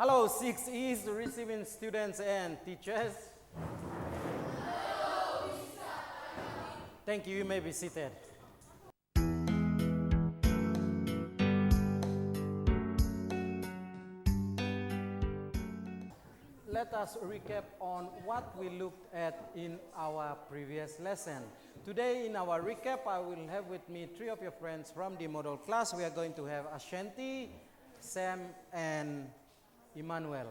Hello, 6Es receiving students and teachers. Thank you. You may be seated. Let us recap on what we looked at in our previous lesson. Today in our recap, I will have with me three of your friends from the model class. We are going to have Ashanti, Sam, and Emmanuel.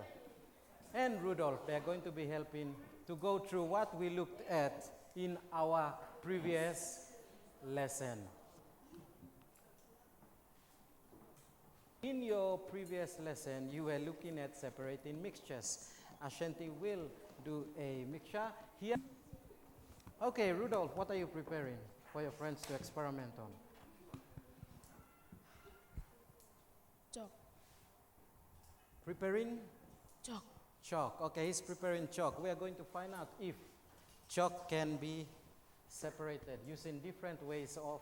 And Rudolph. They are going to be helping to go through what we looked at in our previous lesson. In your previous lesson, you were looking at separating mixtures. Ashanti will do a mixture here. Okay, Rudolph, what are you preparing for your friends to experiment on? Chalk. Preparing? Chalk. Chalk. Okay, he's preparing chalk. We are going to find out if chalk can be separated using different ways of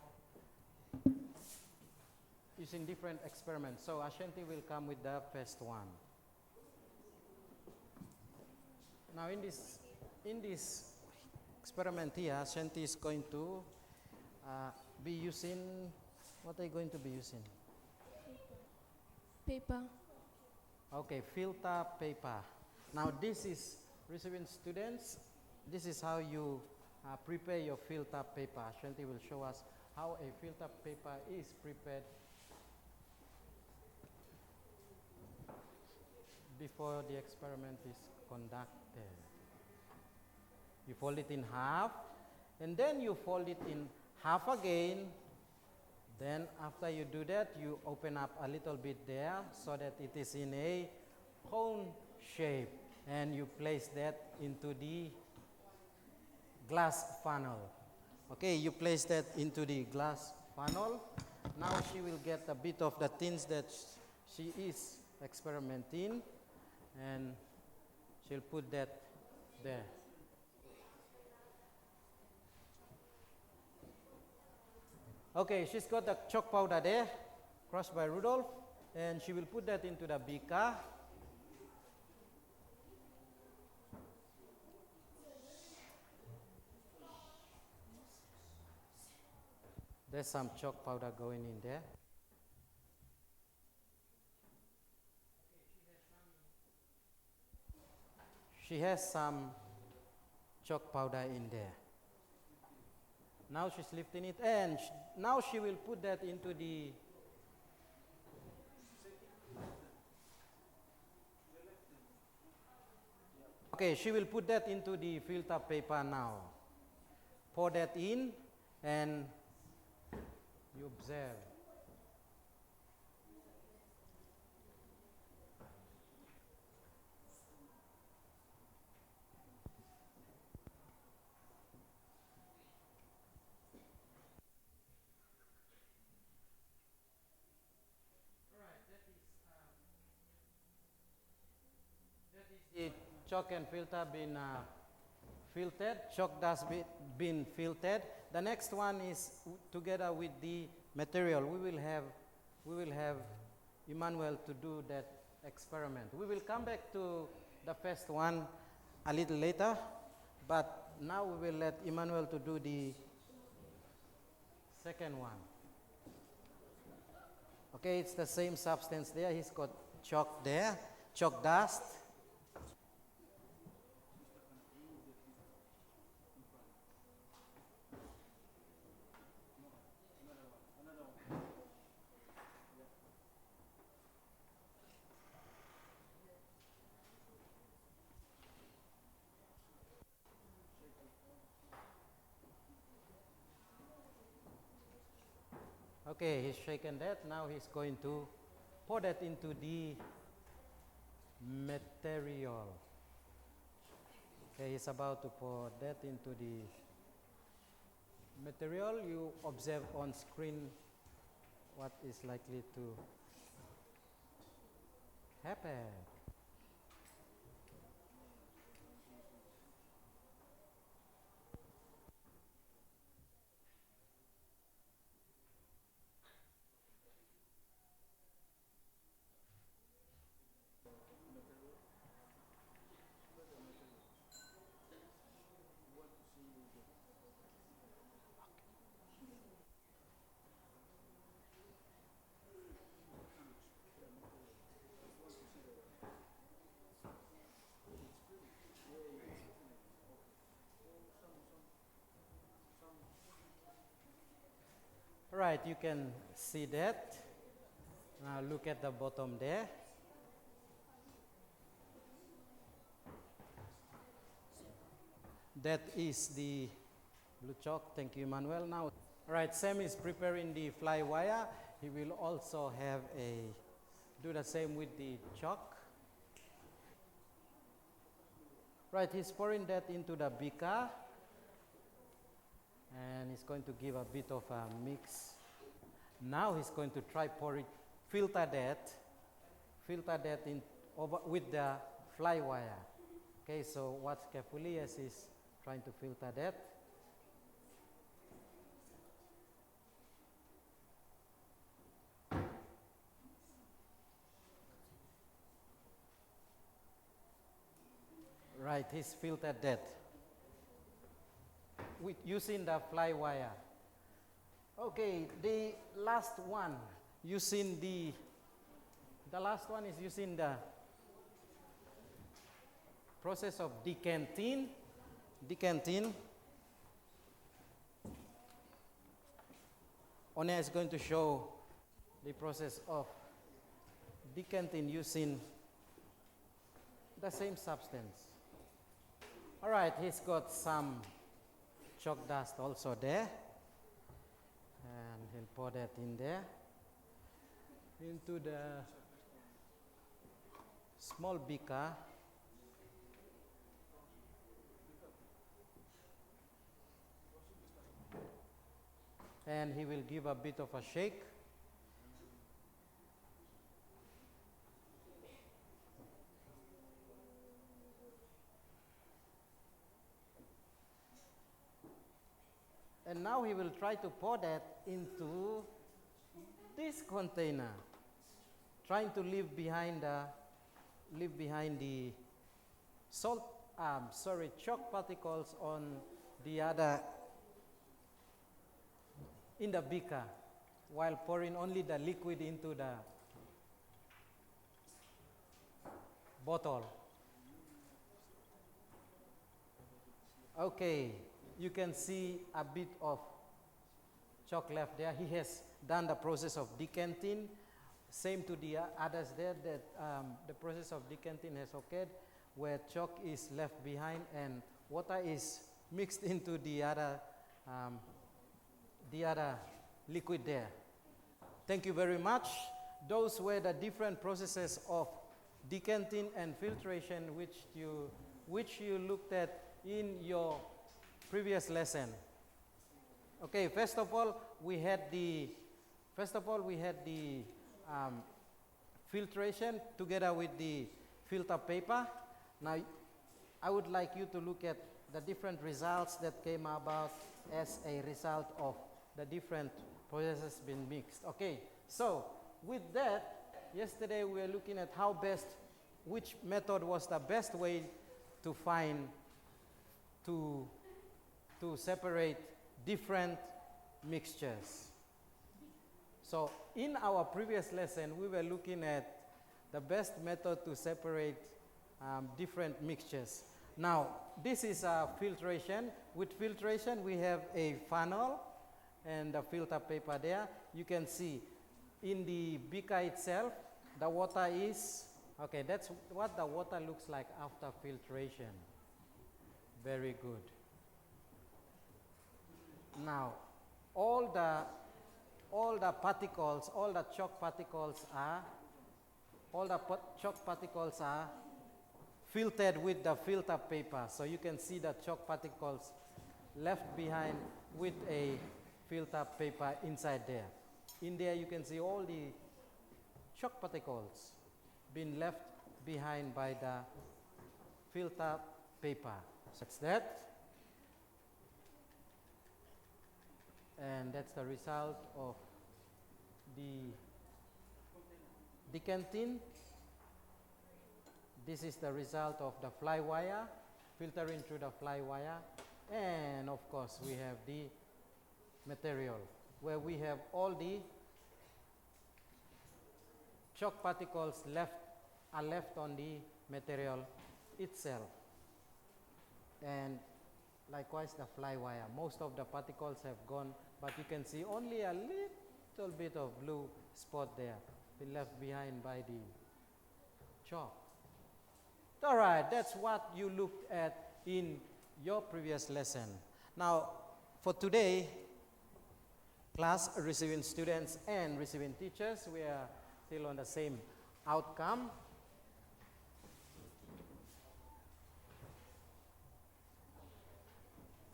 using different experiments. So Ashanti will come with the first one. Now in this experiment here, Ashanti is going to be using, what are you going to be using? Paper. Okay, filter paper. Now this is, receiving students, this is how you prepare your filter paper. Ashanti will show us how a filter paper is prepared before the experiment is conducted. You fold it in half, and then you fold it in half again. Then after you do that, you open up a little bit there so that it is in a cone shape, and you place that into the glass funnel. Okay, you place that into the glass funnel. Now she will get a bit of the things that she is experimenting, and she'll put that there. Okay, she's got the chalk powder there, crushed by Rudolph, and she will put that into the beaker. There's some chalk powder going in there. She has some chalk powder in there. Now she's lifting it, and now she will put that into the okay, she will put that into the filter paper now. Pour that in, and you observe. The chalk and filter been filtered, chalk dust been filtered. The next one is together with the material. We will have Emmanuel to do that experiment. We will come back to the first one a little later, but now we will let Emmanuel to do the second one. Okay, it's the same substance there. He's got chalk there, chalk dust. Okay, he's shaken that. Now he's going to pour that into the material. Okay, he's about to pour that into the material. You observe on screen what is likely to happen. Right, you can see that. Now look at the bottom there. That is the blue chalk. Thank you, Emmanuel. Now, right, Sam is preparing the fly wire. He will also have do the same with the chalk. Right, he's pouring that into the beaker. And he's going to give a bit of a mix. Now he's going to try filter that in over with the fly wire. Okay, so watch carefully as he's trying to filter that. Right, he's filtered that using the fly wire. Okay, the last one using the last one is using the process of decanting. Onya is going to show the process of decanting using the same substance. All right, he's got some chalk dust also there. And he'll pour that in there into the small beaker. And he will give a bit of a shake. And now he will try to pour that into this container, trying to leave behind the chalk particles on the other in the beaker, while pouring only the liquid into the bottle. Okay, you can see a bit of chalk left there. He has done the process of decanting. Same to the others there, that the process of decanting has occurred, where chalk is left behind and water is mixed into the other liquid there. Thank you very much. Those were the different processes of decanting and filtration which you looked at in your previous lesson. Okay, first of all we had the filtration together with the filter paper. Now I would like you to look at the different results that came about as a result of the different processes being mixed. Okay, so with that, yesterday we were looking at which method was the best way to separate different mixtures. So in our previous lesson, we were looking at the best method to separate different mixtures. Now, this is filtration. With filtration, we have a funnel and the filter paper there. You can see in the beaker itself, the water is, okay, that's what the water looks like after filtration. Very good. Now, all the particles, all the chalk particles are filtered with the filter paper. So you can see the chalk particles left behind with a filter paper inside there. In there you can see all the chalk particles being left behind by the filter paper. So that's that. And that's the result of the decanting. This is the result of the fly wire, filtering through the fly wire. And of course we have the material, where we have all the chalk particles left on the material itself. And likewise the fly wire, most of the particles have gone but you can see only a little bit of blue spot there, been left behind by the chalk. All right, that's what you looked at in your previous lesson. Now, for today, class, receiving students and receiving teachers, we are still on the same outcome.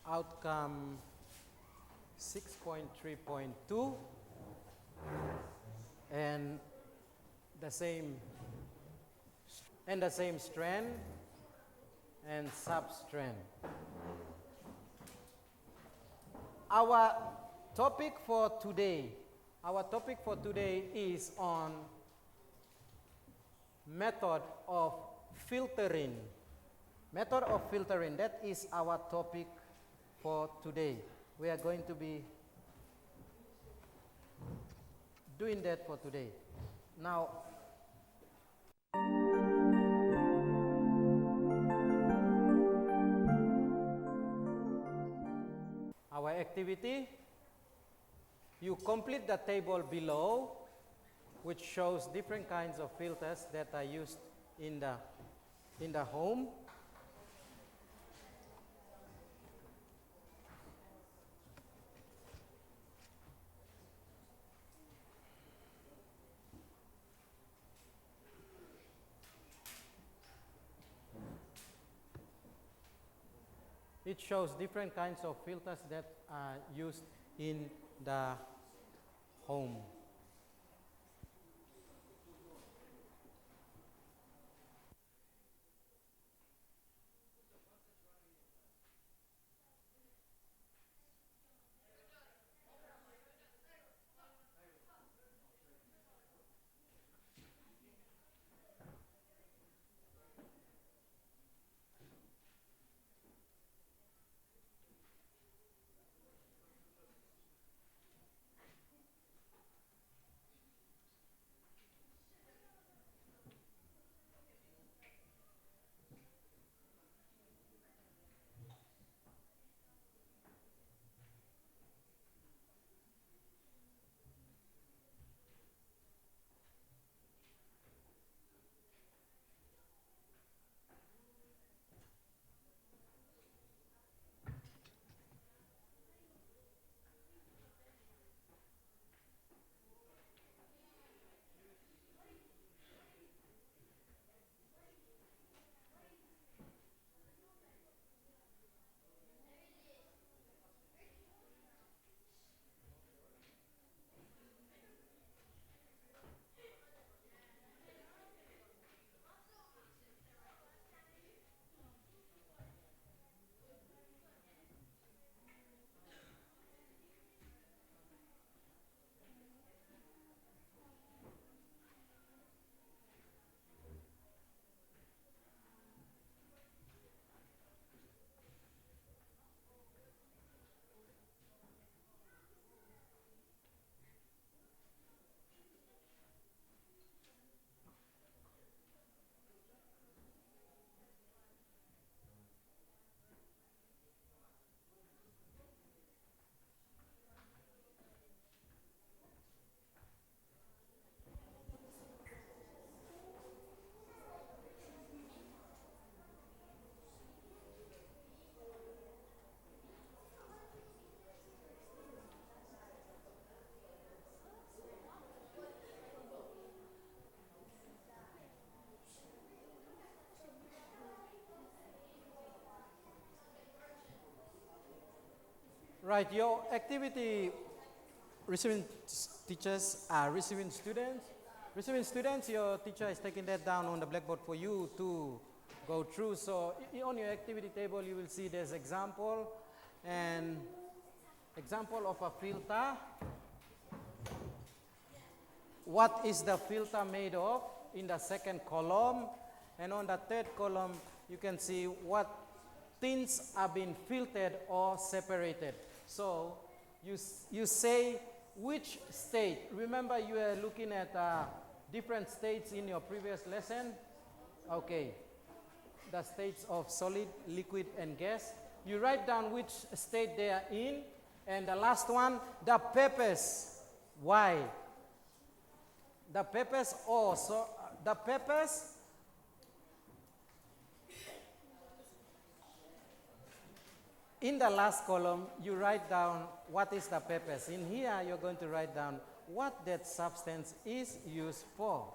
Outcome 6.3.2 and the same strand and substrand. Our topic for today is on method of filtering. Method of filtering, that is our topic for today. We are going to be doing that for today. Now, our activity, you complete the table below, which shows different kinds of filters that are used in the home. It shows different kinds of filters that are used in the home. Right, your activity, receiving teachers are receiving students. Receiving students, your teacher is taking that down on the blackboard for you to go through. So on your activity table, you will see there's example and example of a filter. What is the filter made of in the second column? And on the third column, you can see what things are being filtered or separated. So you say which state. Remember you were looking at different states in your previous lesson? Okay. The states of solid, liquid, and gas. You write down which state they are in, And the last one, the purpose. Why? The purpose also, the purpose, in the last column, you write down what is the purpose. In here, you're going to write down what that substance is used for.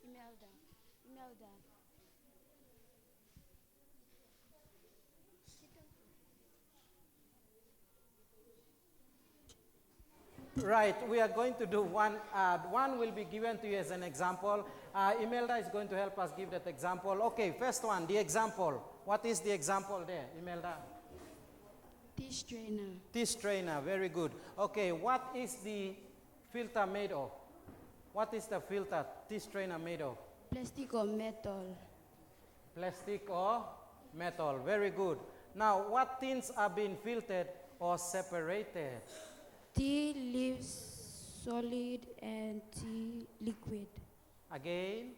Imelda. Imelda. Right, we are going to do one. One will be given to you as an example. Imelda is going to help us give that example. Okay, first one, the example. What is the example there, Imelda? Tea strainer. Tea strainer, very good. Okay, what is the filter made of? What is the filter, tea strainer made of? Plastic or metal. Plastic or metal, very good. Now, what things are being filtered or separated? Tea leaves solid and tea liquid. Again,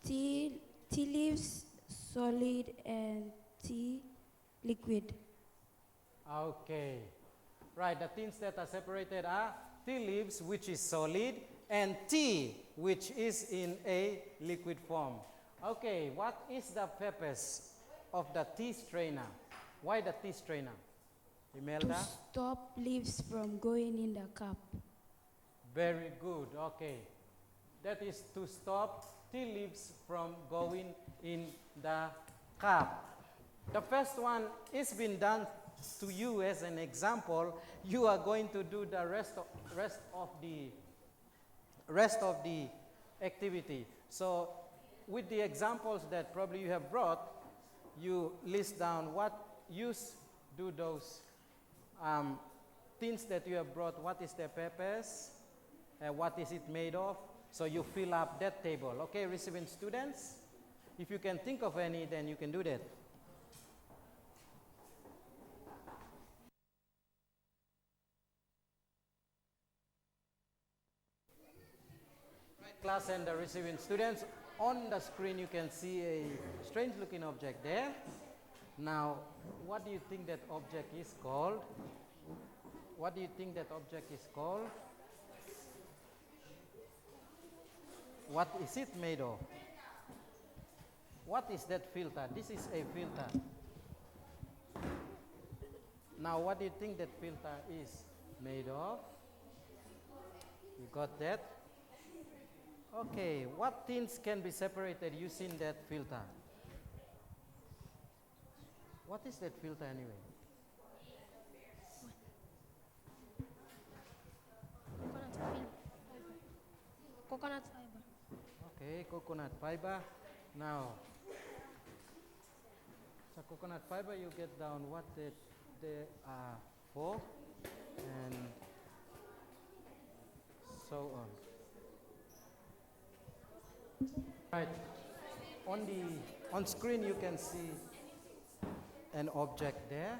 Tea leaves solid and tea liquid. okay. Right, the things that are separated are tea leaves, which is solid, and tea, which is in a liquid form. Okay, what is the purpose of the tea strainer? Why the tea strainer? To Imelda? stop leaves from going in the cup. Very good, okay. That is to stop tea leaves from going in the cup. The first one is been done to you as an example. You are going to do the rest of the activity. So with the examples that probably you have brought, you list down what use do those things that you have brought, what is their purpose, what is it made of. So you fill up that table. Okay, receiving students, if you can think of any, then you can do that. Class and the receiving students, on the screen you can see a strange looking object there. Now, what do you think that object is called? What do you think that object is called? What is it made of? What is that filter? This is a filter. Now, what do you think that filter is made of? You got that? Okay, what things can be separated using that filter? What is that filter anyway? Coconut fiber. Okay, coconut fiber. Now, so coconut fiber, you get down what they are for, and so on. Right. On screen you can see an object there.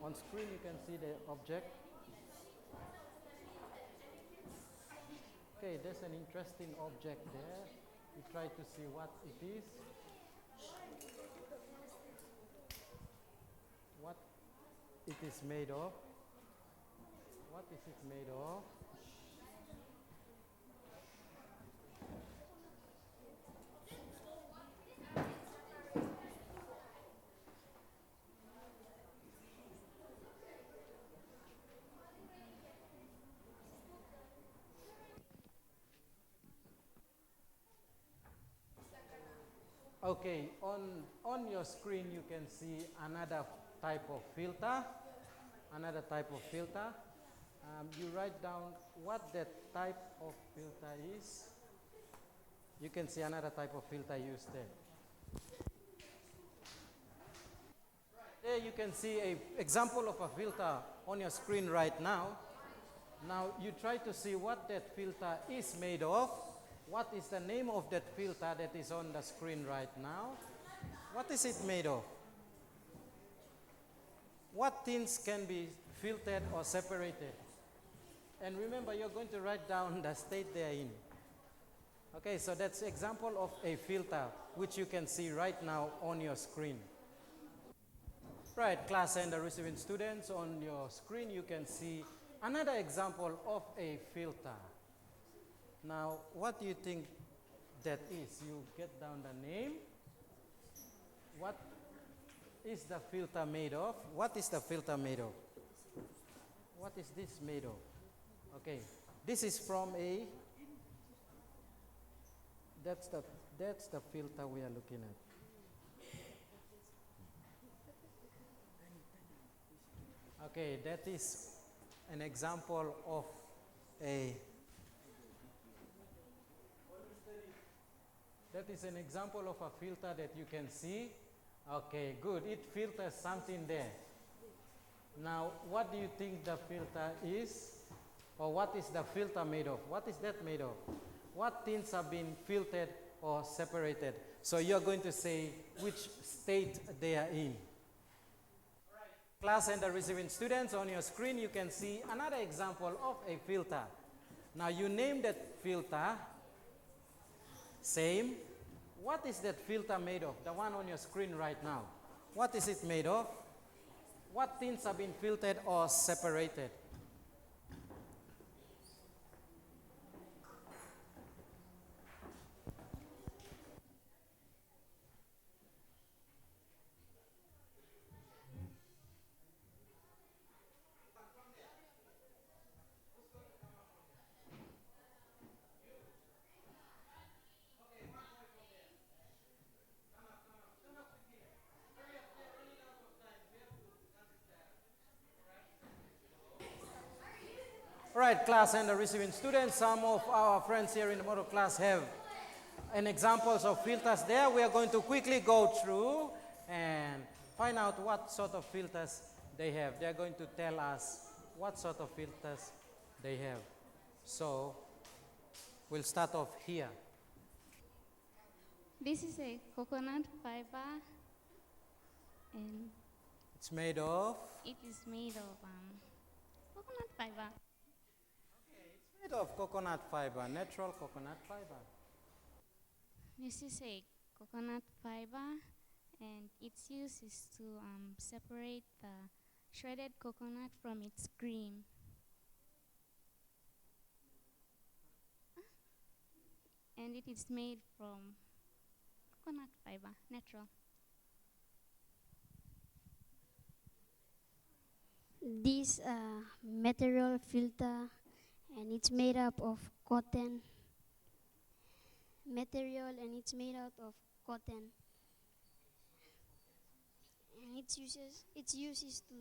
On screen you can see the object. Okay, there's an interesting object there. We try to see what it is. What it is made of. What is it made of? Okay, on your screen you can see another type of filter. Another type of filter. You write down what that type of filter is. You can see another type of filter used there. There you can see an example of a filter on your screen right now. Now you try to see what that filter is made of. What is the name of that filter that is on the screen right now? What is it made of? what things can be filtered or separated. And remember, you're going to write down the state they are in. Okay, so that's example of a filter, which you can see right now on your screen. Right, class and the receiving students, on your screen you can see another example of a filter. Now, what do you think that is? You get down the name. What is the filter made of? What is the filter made of? What is this made of? Okay, this is from a, that's the filter we are looking at. Okay, that is an example of a, that is an example of a filter that you can see. Okay, good, it filters something there. Now, what do you think the filter is? Or what is the filter made of? What is that made of? What things have been filtered or separated? So you're going to say which state they are in. Class and the receiving students, on your screen you can see another example of a filter. Now you name that filter, same. What is that filter made of? The one on your screen right now. What is it made of? What things have been filtered or separated? Right, class and the receiving students, some of our friends here in the model class have an examples of filters there. We are going to quickly go through and find out what sort of filters they have. They are going to tell us what sort of filters they have. So we'll start off here. This is a coconut fiber, and It's made of? it is made of coconut fiber. Made of coconut fiber, natural coconut fiber. This is a coconut fiber, and its use is to separate the shredded coconut from its cream. And it is made from coconut fiber, natural. This material filter, and it's made up of cotton material, and it's made out of cotton, and its use is to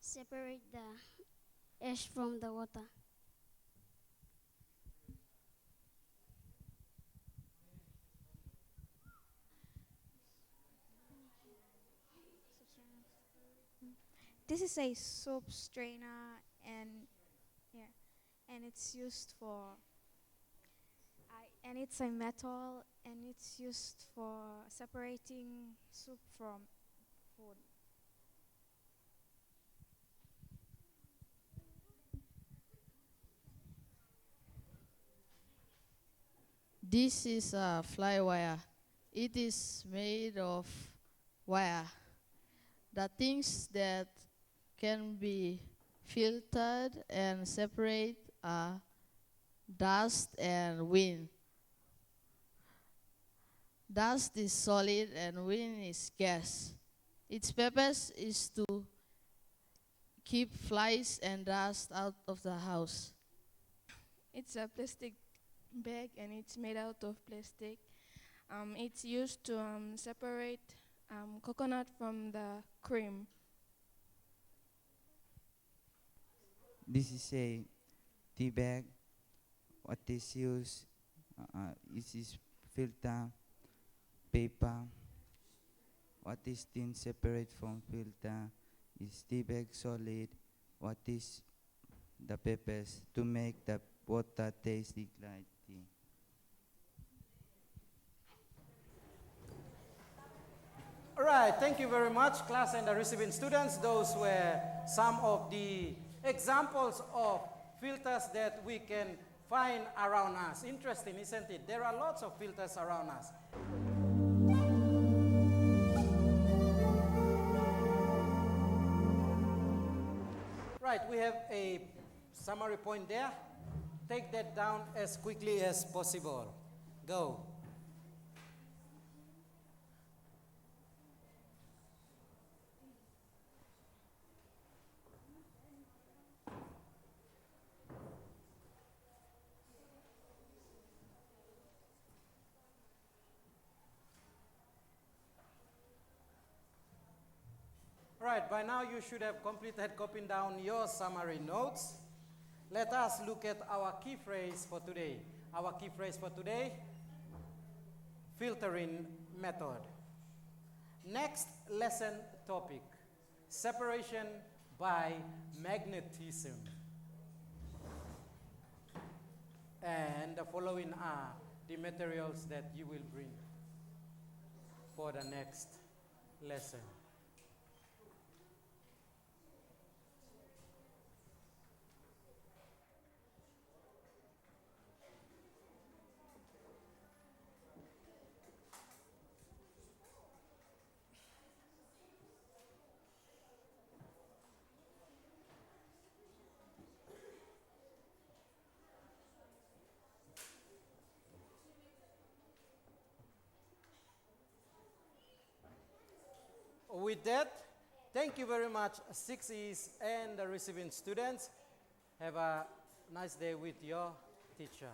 separate the ash from the water. This is a soap strainer, and yeah, and it's used for and it's a metal, and it's used for separating soup from food. This is a fly wire. It is made of wire. The things that can be filtered and separate are dust and wind. Dust is solid and wind is gas. Its purpose is to keep flies and dust out of the house. It's a plastic bag, and it's made out of plastic. It's used to separate coconut from the cream. This is a tea bag. What is used is filter, paper. What is thin separate from filter is tea bag solid. What is the purpose? To make the water taste like tea. All right, thank you very much, class and the receiving students. Those were some of the examples of filters that we can find around us. Interesting, isn't it? There are lots of filters around us. Right, we have a summary point there. Take that down as quickly as possible. Go. Right, by now you should have completed copying down your summary notes. Let us look at our key phrase for today. Our key phrase for today, filtering method. Next lesson topic, separation by magnetism. And the following are the materials that you will bring for the next lesson. With that, thank you very much, 6Es and the receiving students. Have a nice day with your teacher.